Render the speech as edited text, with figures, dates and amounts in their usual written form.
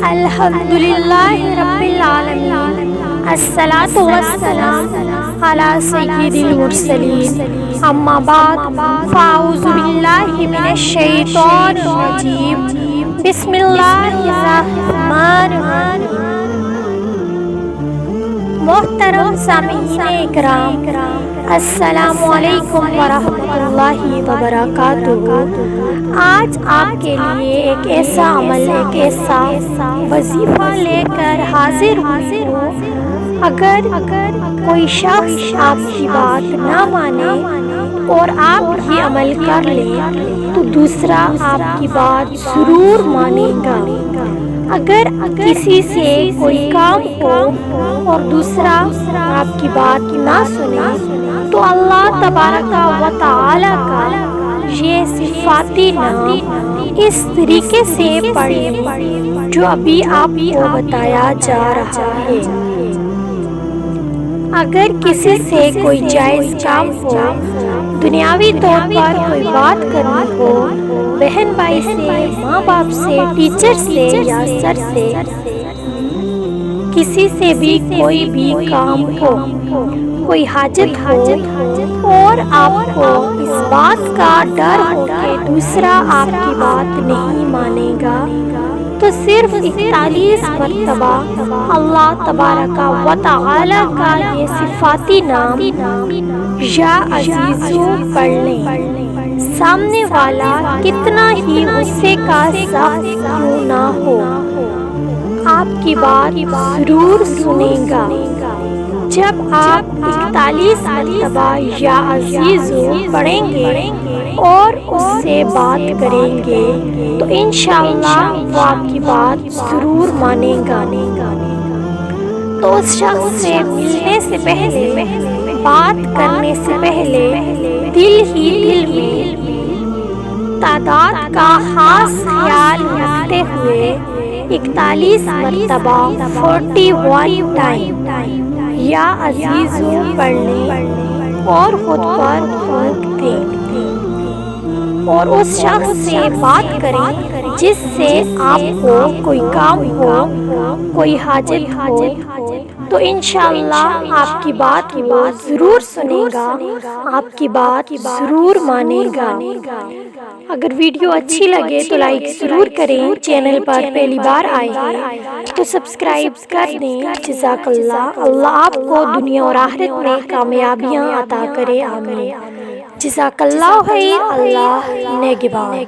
الحمدللہ رب العالمین، الصلاۃ والسلام علی سید المرسلین، اما بعد فاعوذ باللہ من الشیطان الرجیم، بسم اللہ الرحمن الرحیم۔ محترم سامعین اکرام، السلام علیکم ورحمۃ اللہ وبرکاتہ۔ آج آپ کے لیے ایک ایسا عمل، ایک ایسا وظیفہ لے کر حاضر ہوں۔ اگر کوئی شخص آپ کی بات نہ مانے اور آپ یہ عمل کر لیں تو دوسرا آپ کی بات ضرور مانے گا۔ اگر کسی سے کوئی کام ہو اور دوسرا آپ کی بات نہ سنے تو اللہ تبارک و تعالی کا یہ صفاتی نام اس طریقے سے پڑھیں جو ابھی آپ کو بتایا جا رہا ہے۔ اگر کسی سے کوئی جائز کام ہو، دنیاوی طور پر کوئی بات کرنی ہو، بہن بھائی سے، ماں باپ سے، ٹیچر سے یا سر سے، کسی سے بھی کوئی بھی کام ہو، کوئی حاجت ہو اور آپ کو اس بات کا ڈر ہو کہ دوسرا آپ کی بات نہیں مانے گا تو صرف 41 مرتبہ اللہ تبارک و تعالی کا یہ صفاتی نام یا عزیزو پڑھ لیں۔ سامنے والا کتنا ہی غصے کا سخت کیوں نہ ہو، آپ کی بات ضرور سنے گا۔ جب آپ 41 مرتبہ یا عزیزو پڑھیں گے اور اس سے بات کریں گے تو انشاءاللہ وہ آپ کی بات ضرور مانے گا۔ تو اس شخص سے ملنے سے پہلے، بات کرنے سے پہلے دل ہی دل میں تعداد کا خاص خیال رکھتے ہوئے 41 مرتبہ 41 ٹائم یا عزیزو پڑھ لیں اور خود پر پھونک دیں اور اس شخص سے بات کریں جس سے آپ کو کوئی کام ہو، کوئی حاجت ہو تو انشاءاللہ آپ کی بات وہ ضرور سنے گا، آپ کی بات ضرور مانے گا۔ اگر ویڈیو اچھی لگے تو لائک ضرور کریں، چینل پر پہلی بار آئے ہیں تو سبسکرائب کر دیں۔ جزاک اللہ، اللہ آپ کو دنیا اور آخرت میں کامیابیاں عطا کرے، آمین۔ جزاک اللہ خیر، اللہ نگہبان۔